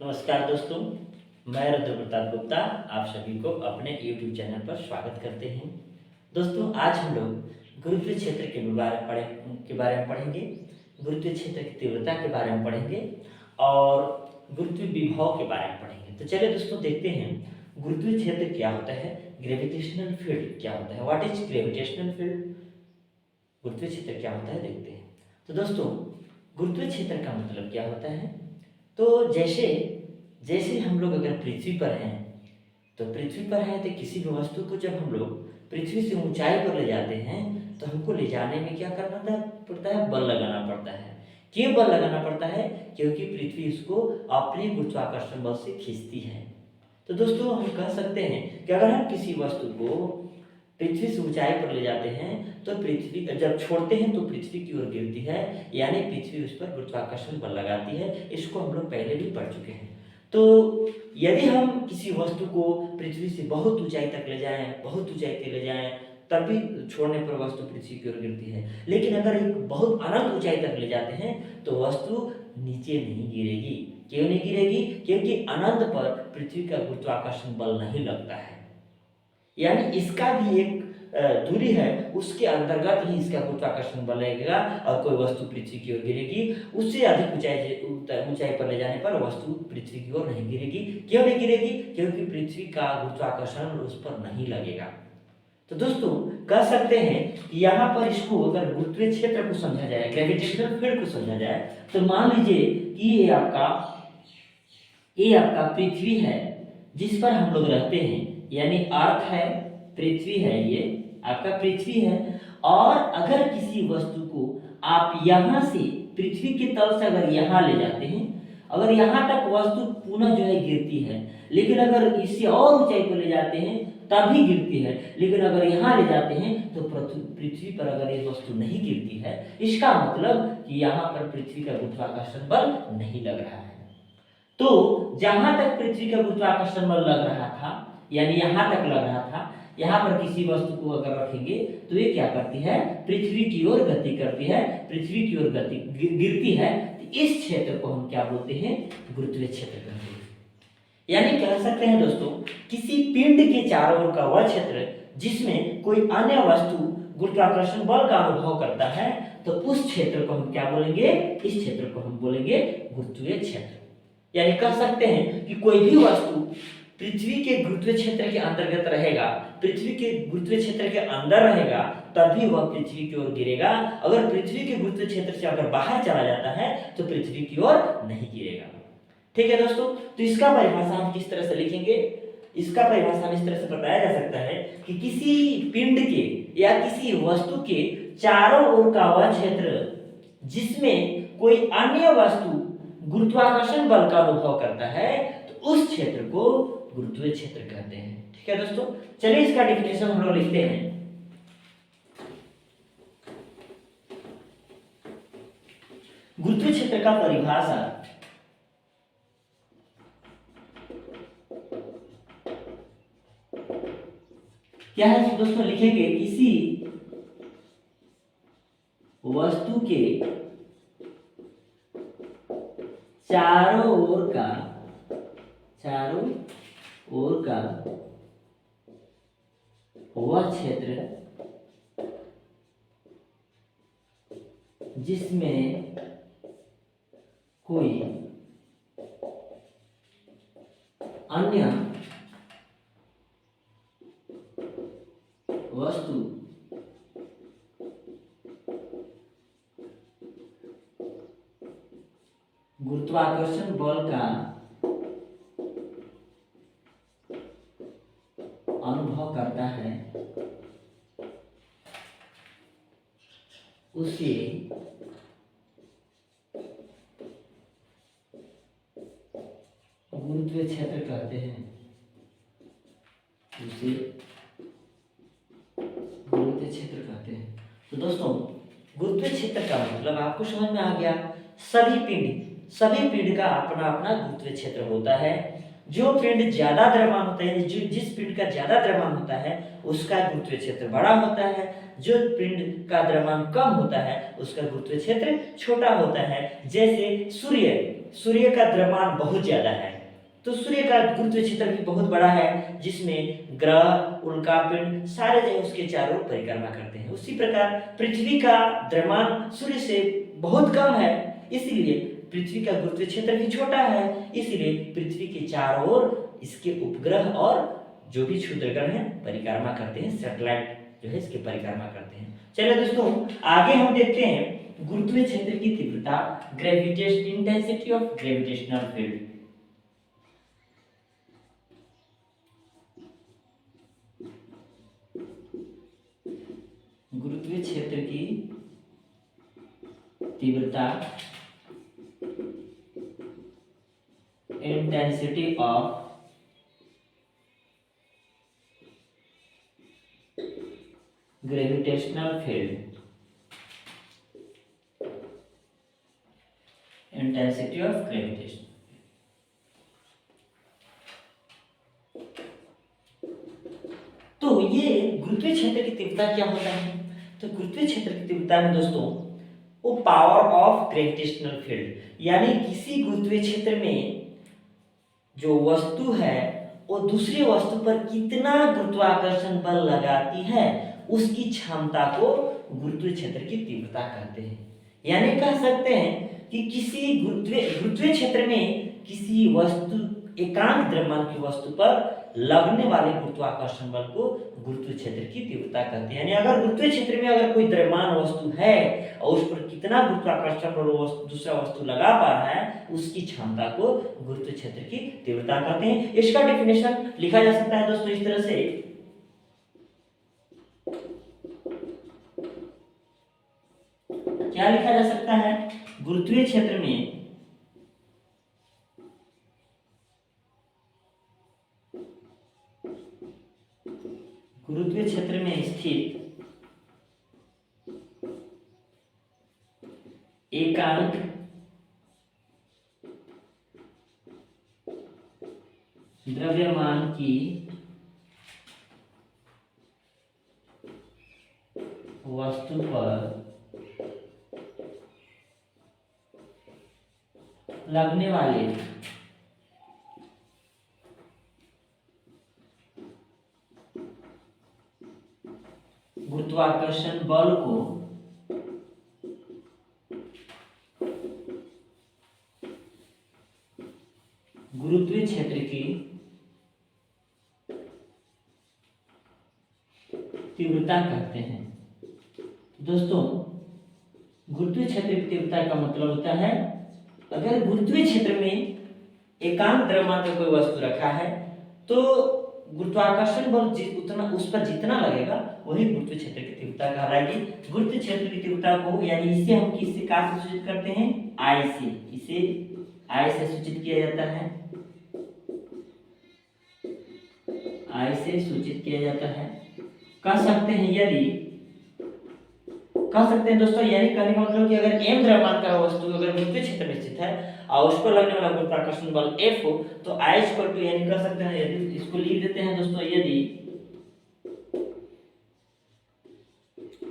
नमस्कार दोस्तों, मैं रुद्र प्रताप गुप्ता आप सभी को अपने YouTube चैनल पर स्वागत करते हैं। दोस्तों, आज हम लोग गुरुत्वीय क्षेत्र के बारे में पढ़ेंगे, गुरुत्वीय क्षेत्र की तीव्रता के बारे में पढ़ेंगे और गुरुत्वीय विभव के बारे में पढ़ेंगे। तो चलिए दोस्तों, देखते हैं गुरुत्वीय क्षेत्र क्या होता है, ग्रेविटेशनल फील्ड क्या होता है। व्हाट इज ग्रेविटेशनल फील्ड, गुरुत्वीय क्षेत्र क्या होता है, देखते हैं। तो दोस्तों, गुरुत्वीय क्षेत्र का मतलब क्या होता है। तो जैसे जैसे हम लोग अगर पृथ्वी पर हैं, तो पृथ्वी पर है तो किसी भी वस्तु को जब हम लोग पृथ्वी से ऊंचाई पर ले जाते हैं तो हमको ले जाने में क्या करना पड़ता है, बल लगाना पड़ता है। क्यों बल लगाना पड़ता है? क्योंकि पृथ्वी उसको अपने गुरुत्वाकर्षण बल से खींचती है। तो दोस्तों, हम कह सकते हैं कि अगर हम किसी वस्तु को पृथ्वी से ऊंचाई पर ले जाते हैं तो पृथ्वी जब छोड़ते हैं तो पृथ्वी की ओर गिरती है, यानी पृथ्वी उस पर गुरुत्वाकर्षण बल लगाती है। इसको हम लोग पहले भी पढ़ चुके हैं। तो यदि हम किसी वस्तु को पृथ्वी से बहुत ऊंचाई तक ले जाएं, बहुत ऊंचाई तक ले जाएं, तभी छोड़ने पर वस्तु पृथ्वी की ओर गिरती है। लेकिन अगर एक बहुत अनंत ऊंचाई तक ले जाते हैं तो वस्तु नीचे नहीं गिरेगी। क्यों नहीं गिरेगी? क्योंकि अनंत पर पृथ्वी का गुरुत्वाकर्षण बल नहीं लगता है, यानी इसका भी एक दूरी है, उसके अंतर्गत ही इसका गुरुत्वाकर्षण बल लगेगा और कोई वस्तु पृथ्वी की ओर गिरेगी। उससे अधिक ऊंचाई पर ले जाने पर वस्तु पृथ्वी की ओर नहीं गिरेगी। क्यों नहीं गिरेगी? क्योंकि पृथ्वी का गुरुत्वाकर्षण उस पर नहीं लगेगा। तो दोस्तों, कह सकते हैं कि यहाँ पर इसको अगर गुरुत्वीय क्षेत्र को समझा जाए, ग्रेविटेशनल फील्ड को समझा जाए, तो मान लीजिए कि ये आपका पृथ्वी है जिस पर हम लोग रहते हैं, यानी अर्थ है, पृथ्वी है, ये आपका पृथ्वी है। और अगर किसी वस्तु को आप यहां से पृथ्वी के तल से अगर यहां ले जाते हैं, अगर यहां तक वस्तु पुनः जो है गिरती है, लेकिन अगर इससे और ऊंचाई पर ले जाते हैं तभी गिरती है। लेकिन अगर यहां ले जाते हैं तो पृथ्वी पर अगर ये वस्तु नहीं गिरती है, इसका मतलब कि यहां पर पृथ्वी का गुरुत्वाकर्षण बल नहीं लग रहा है। तो जहां तक पृथ्वी का गुरुत्वाकर्षण बल लग रहा था, यानी यहां तक लग रहा था, यहां पर किसी वस्तु को अगर रखेंगे तो ये क्या करती है, पृथ्वी की ओर गति करती है, पृथ्वी की ओर गति गिरती है। तो इस क्षेत्र को हम क्या बोलते हैं, गुरुत्वीय क्षेत्र कहते हैं। यानी कह सकते हैं दोस्तों, किसी पिंड के चारों ओर का वह क्षेत्र जिसमें कोई अन्य वस्तु गुरुत्वाकर्षण बल का अनुभव करता है, तो उस क्षेत्र को हम क्या बोलेंगे, इस क्षेत्र को हम बोलेंगे गुरुत्वीय क्षेत्र। यानी कह सकते हैं कि कोई भी वस्तु पृथ्वी के गुरुत्वीय क्षेत्र के अंतर्गत रहेगा, पृथ्वी के गुरुत्वीय क्षेत्र के अंदर रहेगा, तभी वह पृथ्वी की ओर गिरेगा। अगर पृथ्वी के गुरुत्वीय क्षेत्र से अगर बाहर चला जाता है तो पृथ्वी की ओर नहीं गिरेगा। ठीक है दोस्तों, तो इसका परिभाषा हम किस तरह से लिखेंगे, इसका परिभाषा हम इस तरह से बताया जा सकता है कि किसी पिंड के या किसी वस्तु के चारों ओर का वह क्षेत्र जिसमें कोई अन्य वस्तु गुरुत्वाकर्षण बल का अनुभव करता है, तो उस क्षेत्र को गुरुत्वीय क्षेत्र कहते हैं। ठीक है दोस्तों, चलिए इसका डेफिनेशन हम लोग लिखते हैं। गुरुत्वीय क्षेत्र का परिभाषा क्या है? तो दोस्तों लिखेंगे, किसी वस्तु के चारों ओर का वह क्षेत्र जिसमें कोई अन्य वस्तु गुरुत्वाकर्षण बल का अनुभव करता है, उसे गुरुत्वीय क्षेत्र कहते हैं। उसे गुरुत्वीय क्षेत्र कहते हैं। तो दोस्तों, गुरुत्वीय क्षेत्र का मतलब आपको समझ में आ गया। सभी पिंड का अपना अपना गुरुत्वीय क्षेत्र होता है। जो पिंड ज्यादा द्रव्यमान होता है, जो जिस पिंड का ज्यादा द्रव्यमान होता है उसका गुरुत्वीय क्षेत्र बड़ा होता है, जो पिंड का द्रव्यमान कम होता है उसका गुरुत्वीय क्षेत्र छोटा होता है। जैसे सूर्य का द्रव्यमान बहुत ज्यादा है तो सूर्य का गुरुत्वीय क्षेत्र भी बहुत बड़ा है, जिसमें ग्रह उल्कापिंड सारे जो उसके चारों ओर परिक्रमा करते हैं। उसी प्रकार पृथ्वी का द्रव्यमान सूर्य से बहुत कम है, इसलिए पृथ्वी का गुरुत्वीय क्षेत्र भी छोटा है, इसलिए पृथ्वी के चारों ओर इसके उपग्रह और जो भी क्षुद्र ग्रह हैं परिक्रमा करते हैं, सैटेलाइट जो है इसके परिक्रमा करते हैं। चलिए दोस्तों आगे हम देखते हैं गुरुत्वीय क्षेत्र की तीव्रता, gravitation intensity of gravitational field. गुरुत्वीय क्षेत्र की तीव्रता, intensity of gravitational field, intensity of gravitation. तो ये गुरुत्वीय क्षेत्र की तीव्रता क्या होता है? तो गुरुत्वीय क्षेत्र की तीव्रता में दोस्तों वो पावर ऑफ ग्रेविटेशनल फील्ड, यानी किसी गुरुत्वीय क्षेत्र में जो वस्तु है वो दूसरी वस्तु पर कितना गुरुत्वाकर्षण बल लगाती है उसकी क्षमता को गुरुत्वीय क्षेत्र की तीव्रता कहते हैं। यानी कह सकते हैं कि किसी गुरुत्वीय क्षेत्र में किसी वस्तु एकांक द्रव्यमान की वस्तु पर लगने वाले गुरुत्वाकर्षण बल को गुरुत्वीय क्षेत्र की तीव्रता कहते हैं। यानी अगर गुरुत्वीय क्षेत्र में अगर कोई द्रव्यमान वस्तु है और उस पर कितना गुरुत्वाकर्षण बल दूसरा वस्तु लगा पा रहा है उसकी क्षमता को गुरुत्वीय क्षेत्र की तीव्रता कहते हैं। इसका डेफिनेशन लिखा जा सकता है दोस्तों इस तरह से, क्या लिखा जा सकता है? गुरुत्वीय क्षेत्र में स्थित एकांक द्रव्यमान की वस्तु पर लगने वाले गुरुत्वाकर्षण बल को गुरुत्वीय क्षेत्र की तीव्रता कहते हैं। दोस्तों गुरुत्वीय क्षेत्र की तीव्रता का मतलब होता है अगर गुरुत्वीय क्षेत्र में एकांक द्रव्यमान का कोई वस्तु रखा है तो गुरुत्वाकर्षण बल उतना उस पर जितना लगेगा वही गुरुत्वीय क्षेत्र की तीव्रता कहलाएगी। गुरुत्वीय क्षेत्र की तीव्रता को यानी इसे हम किससे कहाँ से सूचित करते हैं? आई से। इसे आई से सूचित किया जाता है, आई से सूचित किया जाता है। कह सकते हैं दोस्तों, यानी कहने का मतलब कि अगर m द्रव्यमान का वस्तु अगर गुरुत्वीय क्षेत्र में स्थित है और उस पर लगने वाला गुरुत्वाकर्षण बल F हो तो I इक्वल टू यानी कह सकते हैं, यदि इसको लिख देते हैं दोस्तों, यदि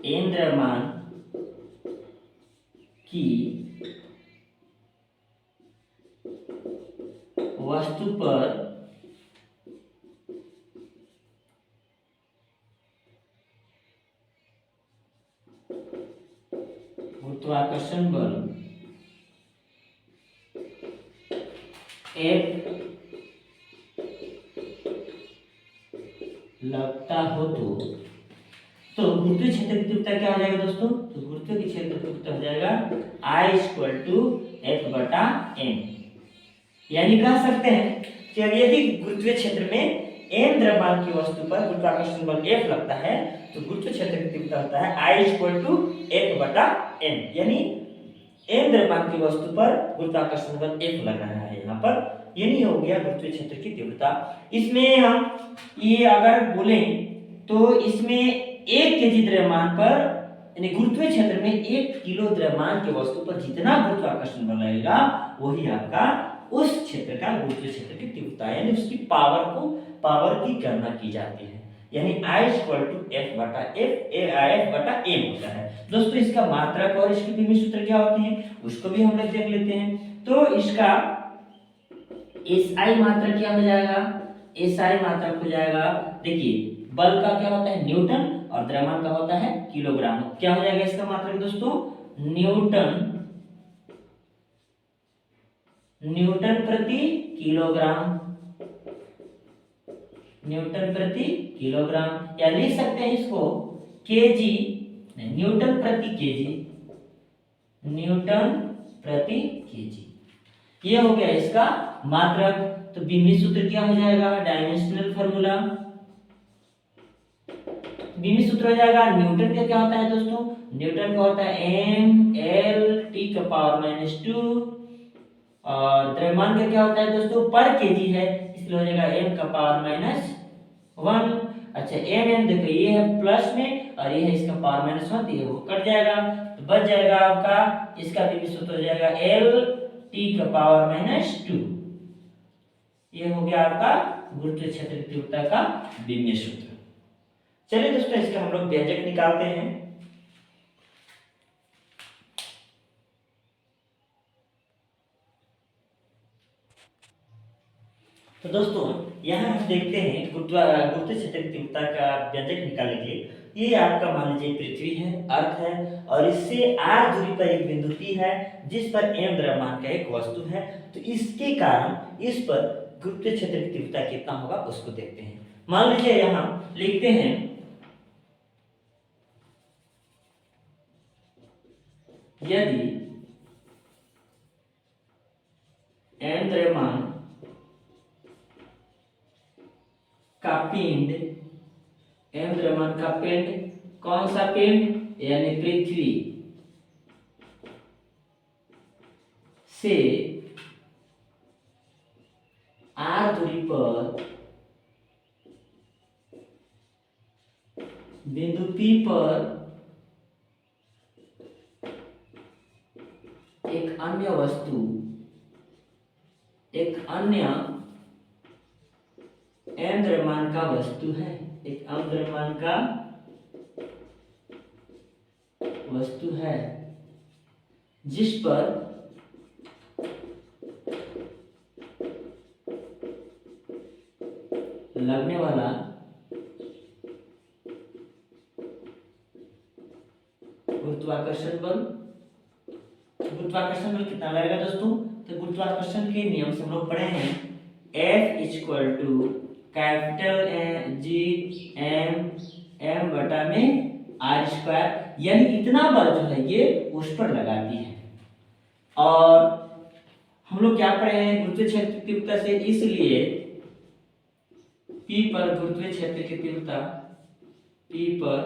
m द्रव्यमान की वस्तु पर गुरुत्वाकर्षण बल F लगता हो तो गुरुत्वीय क्षेत्र की तीव्रता क्या हो जाएगा दोस्तों? तो गुरुत्वीय क्षेत्र की तीव्रता हो जाएगा I इक्वल टू F बटा M। यानी कह सकते हैं कि यदि गुरुत्वीय क्षेत्र में m द्रव्यमान की वस्तु पर गुरुत्वाकर्षण बल F लगता है तो गुरुत्वीय क्षेत्र की तीव्रता होता है I इक्वल टू F बटा M। यानी m द्रव्यमान की वस्तु पर गुरुत्वाकर्षण बल F लग रहा है यहाँ पर, यानी हो गया गुरुत्वीय क्षेत्र की तीव्रता। इसमें हम ये अगर बोलें तो इसमें 1 केजी द्रव्यमान पर यानी गुरुत्वीय क्षेत्र में 1 किलो द्रव्यमान की वस्तु पर जितना गुरुत्वाकर्षण बल लगेगा वही आपका उस क्षेत्र का गुरुत्वीय क्षेत्र की तीव्रता यानी उसकी पावर की गणना की जाती है। यानी I इक्वल टू एफ बटा एम होता है। दोस्तों इसका मात्रक और इसकी विमित सूत्र क्या होती है उसको भी हम लोग देख लेते हैं। तो इसका SI मात्रक क्या हो जाएगा, SI मात्रक हो जाएगा, देखिए बल का क्या होता है न्यूटन और द्रव्यमान का होता है किलोग्राम। क्या हो जाएगा इसका मात्रक दोस्तों, न्यूटन प्रति किलोग्राम, न्यूटन प्रति किलोग्राम। या लिख सकते हैं इसको केजी, न्यूटन प्रति केजी, न्यूटन प्रति केजी। ये हो गया इसका मात्रक। तो विमित सूत्र क्या हो जाएगा, डायमेंशनल फार्मूला, विमित सूत्र हो जाएगा न्यूटन का क्या होता है दोस्तों, न्यूटन का होता है m/10⁻², और द्रव्यमान का क्या होता है दोस्तों पर केजी है, इसलिए हो जाएगा m⁻1। अच्छा m देखो ये है प्लस में और ये है इसका पावर -1, ये वो कट जाएगा तो बच जाएगा आपका इसका विमित सूत्र हो जाएगा L⁻²। ये हो गया आपका गुरुत्वीय क्षेत्र की तीव्रता का विमित सूत्र। चलिए दोस्तों इसका हम लोग व्यंजक निकालते हैं। तो दोस्तों यहाँ हम देखते हैं गुरुत्वीय क्षेत्र की तीव्रता का व्यंजक निकालने के लिए ये आपका मान लीजिए पृथ्वी है, अर्थ है, और इससे r दूरी पर एक बिंदु P है जिस पर m द्रव्यमान का एक वस्तु है। तो इसके कारण इस पर गुरुत्वीय क्षेत्र की तीव्रता कितना होगा उसको देखते हैं। मान लीजिए यहाँ लिखते हैं यदि m द्रव्यमान का पिंड, m द्रव्यमान का पिंड, कौन सा पिंड यानी पृथ्वी से r दूरी पर बिंदु P पर एक अन्य वस्तु, एक अन्य m द्रव्यमान का वस्तु है, एक m द्रव्यमान का वस्तु है जिस पर लगने वाला गुरुत्वाकर्षण बल, गुरुत्वाकर्षण बल कितना लगेगा दोस्तों, तो गुरुत्वाकर्षण के नियम से हम लोग पढ़े हैं F equal to capital G m बटा में r², यानी इतना बल जो है ये उस पर लगाती है। और हम लोग क्या पढ़े हैं गुरुत्वीय क्षेत्र की तीव्रता से, इसलिए P पर गुरुत्वीय क्षेत्र की तीव्रता, P पर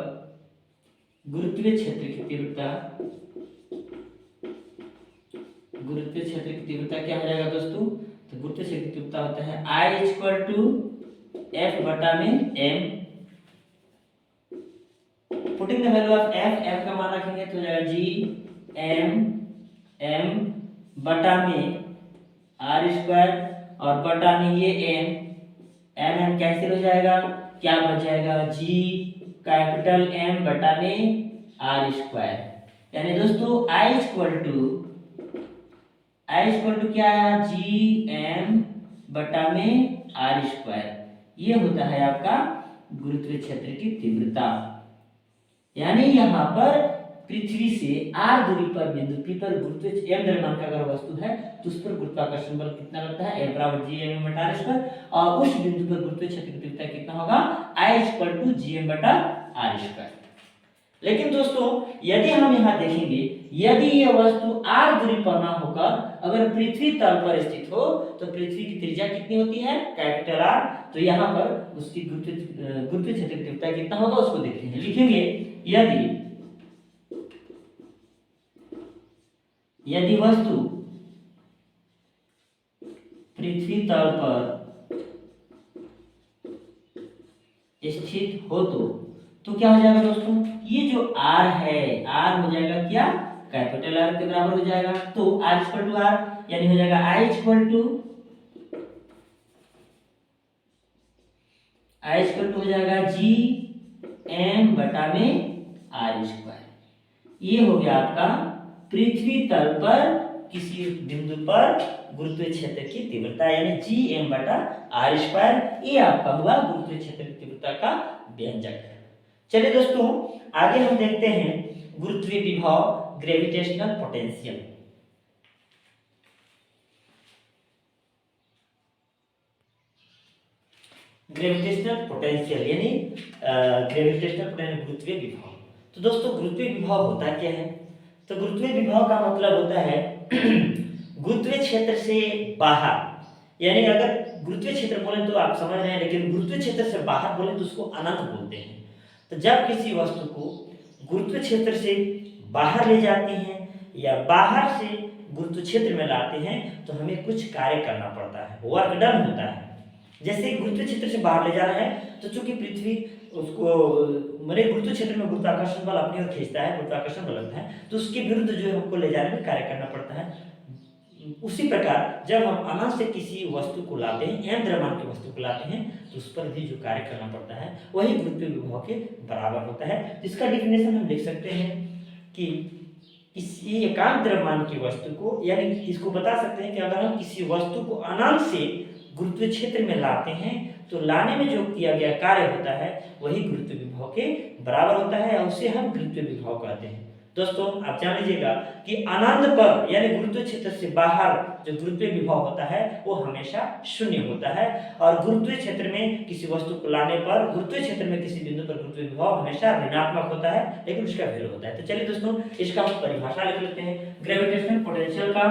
गुरुत्वीय क्षेत्र की तीव्रता, गुरुत्वीय क्षेत्र की तीव्रता क्या हो जाएगा दोस्तों, तो गुरुत्वीय क्षेत्र की तीव्रता होता है I इक्वल टू F बटा में m, putting the value of F का मान रखेंगे तो हो जाएगा G m बटा में r², और बटा में ये m कैंसिल हो जाएगा, क्या बच जाएगा G कैपिटल M बटा में r²। यानी दोस्तों I इक्वल टू क्या है Gm बटा में r², ये होता है आपका गुरुत्वीय क्षेत्र की तीव्रता। यानी यहाँ पर पृथ्वी से r दूरी पर बिंदु P पर गुरुत्वीय m द्रव्यमान का अगर वस्तु है तो उस पर गुरुत्वाकर्षण बल कितना लगता है F बराबर Gm बटा r², और उस बिंदु पर गुरुत्वीय क्षेत्र की तीव्रता कितना होगा I इक्वल टू Gm बटा r²। लेकिन दोस्तों यदि हम यहाँ देखेंगे, यदि यह वस्तु r दूरी पर ना होकर अगर पृथ्वी तल पर स्थित हो तो पृथ्वी की त्रिज्या कितनी होती है कैपिटल R, तो यहाँ पर उसकी गुरुत्वीय क्षेत्र की तीव्रता कितना होगा उसको देखते हैं। लिखेंगे यदि वस्तु पृथ्वी तल पर स्थित हो तो क्या हो जाएगा दोस्तों, ये जो r है r हो जाएगा क्या कैपिटल आर के बराबर हो जाएगा। तो आर इक्वल टू आर यानी हो जाएगा आई इक्वल टू हो जाएगा जी एम बटा में आर स्क्वायर। ये हो गया आपका पृथ्वी तल पर किसी बिंदु पर गुरुत्वीय क्षेत्र की तीव्रता यानी जी एम बटा आर स्क्वायर। ये आपका हुआ गुरुत्वीय क्षेत्र की तीव्रता का व्यंजक। चलिए दोस्तों आगे हम देखते हैं गुरुत्वीय विभव ग्रेविटेशनल पोटेंशियल। ग्रेविटेशनल पोटेंशियल यानी ग्रेविटेशनल पोटेंशियल गुरुत्वीय विभव। तो दोस्तों गुरुत्वीय विभव होता क्या है? तो गुरुत्वीय विभव का मतलब होता है गुरुत्वीय क्षेत्र से बाहर, यानी अगर गुरुत्वीय क्षेत्र बोले तो आप समझ रहे हैं, लेकिन गुरुत्वीय क्षेत्र से बाहर बोले तो उसको अनंत बोलते हैं। तो जब किसी वस्तु को गुरुत्वीय क्षेत्र से बाहर ले जाते हैं या बाहर से गुरुत्वीय क्षेत्र में लाते हैं तो हमें कुछ कार्य करना पड़ता है, वर्क डन होता है। जैसे गुरुत्वीय क्षेत्र से बाहर ले जाना है तो चूंकि पृथ्वी उसको मेरे गुरुत्वीय क्षेत्र में गुरुत्वाकर्षण बल अपनी ओर खींचता है, गुरुत्वाकर्षण बल लगता है, तो उसके विरुद्ध जो है हमको ले जाने में कार्य करना पड़ता है। उसी प्रकार जब हम अनंत से किसी वस्तु को लाते हैं, एम द्रव्यमान की वस्तु को लाते हैं, तो उस पर भी जो कार्य करना पड़ता है वही गुरुत्वीय विभव के बराबर होता है। इसका डिफिनेशन हम लिख सकते हैं कि किसी एकांक द्रव्यमान की वस्तु को, यानी इसको बता सकते हैं कि अगर हम किसी वस्तु को अनंत से गुरुत्वीय क्षेत्र में लाते हैं तो लाने में जो किया गया कार्य होता है वही गुरुत्वीय विभव के बराबर होता है और उसे हम गुरुत्वीय विभव कहते हैं। दोस्तों आप जान लीजिएगा कि अनंत पर यानी गुरुत्वीय क्षेत्र से बाहर जो गुरुत्वीय विभव होता है वो हमेशा शून्य होता है, और गुरुत्वीय क्षेत्र में किसी वस्तु को लाने पर गुरुत्वीय क्षेत्र में किसी बिंदु पर गुरुत्वीय विभव हमेशा ऋणात्मक होता है, लेकिन उसका वैल्यू होता है। तो चलिए दोस्तों इसका हम परिभाषा लिख लेते हैं ग्रेविटेशनल पोटेंशियल का।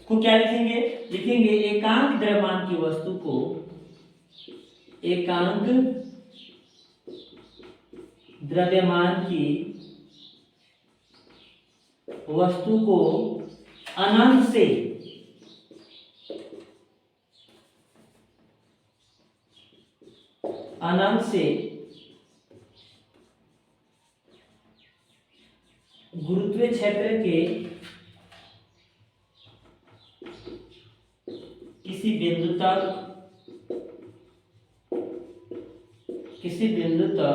को क्या लिखेंगे? लिखेंगे एकांक द्रव्यमान की वस्तु को, एकांक द्रव्यमान की वस्तु को अनंत से गुरुत्वीय क्षेत्र के किसी बिंदु तक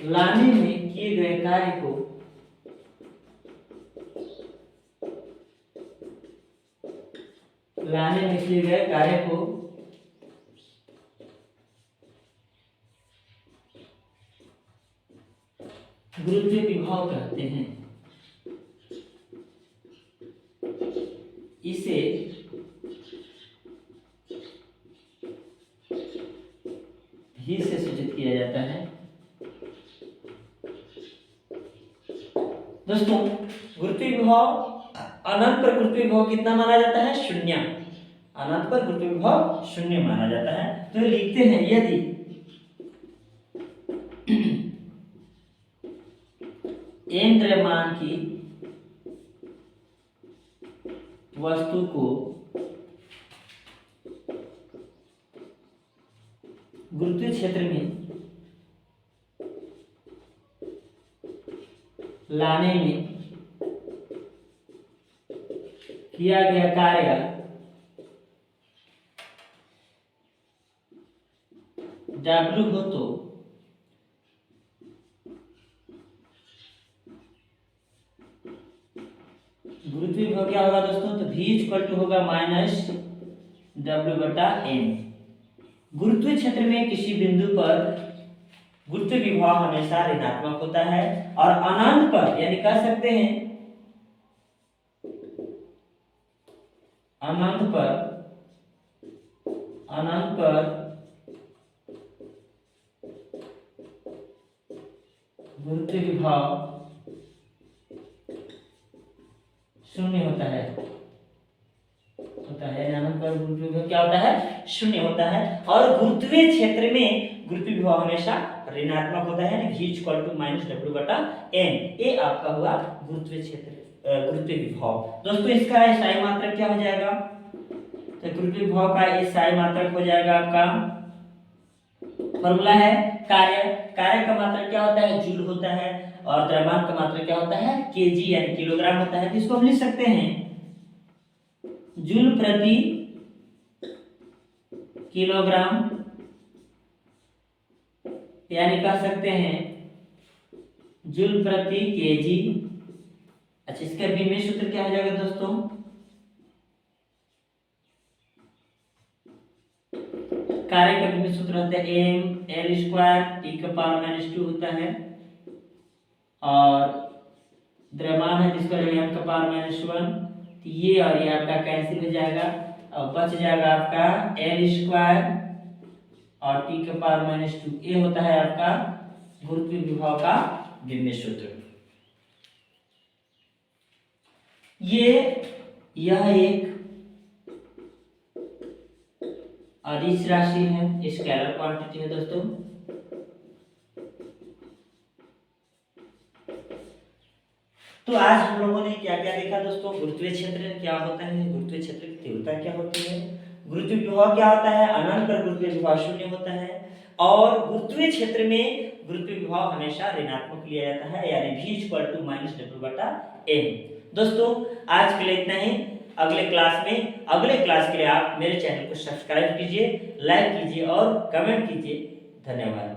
लाने में किए गए कार्य को गुरुत्वीय विभव कहते हैं। इसे भी से सूचित किया जाता है। दोस्तों गुरुत्वीय विभव अनंत पर गुरुत्वीय विभव कितना माना जाता है? शून्य। अनंत पर गुरुत्वीय विभव शून्य माना जाता है। तो लिखते हैं यदि एम द्रव्यमान की वस्तु को गुरुत्वीय क्षेत्र में लाने में किया गया कार्य W हो तो गुरुत्वीय विभव क्या होगा दोस्तों? तो V इक्वल टू होगा माइनस W बटा M। गुरुत्वीय क्षेत्र में किसी बिंदु पर गुरुत्वीय विभव हमेशा ऋणात्मक होता है और अनंत पर यानी कह सकते हैं अनंत पर गुरुत्वीय विभव शून्य होता है। अनंत पर गुरुत्वीय विभव क्या होता है? शून्य होता है। और गुरुत्वीय क्षेत्र में गुरुत्वीय विभव हमेशा ऋणात्मक होता है, यानी V equal to minus W बटा M। ये आपका हुआ गुरुत्वीय क्षेत्र गुरुत्वीय विभव। दोस्तों इसका SI मात्रक क्या हो जाएगा? तो गुरुत्वीय विभव का SI मात्रक हो जाएगा आपका फॉर्मूला है कार्य। कार्य का मात्रक क्या होता है? जूल होता है। और द्रव्यमान का मात्रक क्या होता है? केजी यानी किलोग्राम होता है। तो इसको हम लिख सकते हैं जूल प्रति किलोग्राम, यानी कह सकते हैं जूल प्रति केजी। अच्छा, इसका विमेय सूत्र क्या हो जाएगा दोस्तों? कार्य का विमेय सूत्र होता है एम एल स्क्वायर टी का पावर -2 होता है, और द्रव्यमान है जिसका एम का पावर -1। तो ये और ये आपका कैंसिल हो जाएगा और बच जाएगा आपका एल स्क्वायर और टी का पावर -2। ये होता है आपका गुरुत्व विभव का विमेय सूत्र। यह एक अदिश राशि है, स्केलर क्वांटिटी है दोस्तों। तो आज हम लोगों ने क्या क्या देखा दोस्तों? गुरुत्वीय क्षेत्र क्या होता है, गुरुत्वीय क्षेत्र की तीव्रता क्या होती है, गुरुत्व विभव क्या होता है, अनंत पर गुरुत्वीय विभव शून्य होता है, और गुरुत्वीय क्षेत्र में गुरुत्वीय विभव हमेशा ऋणात्मक लिया जाता है, यानी v -w/m। दोस्तों आज के लिए इतना ही। अगले क्लास के लिए आप मेरे चैनल को सब्सक्राइब कीजिए, लाइक कीजिए और कमेंट कीजिए। धन्यवाद।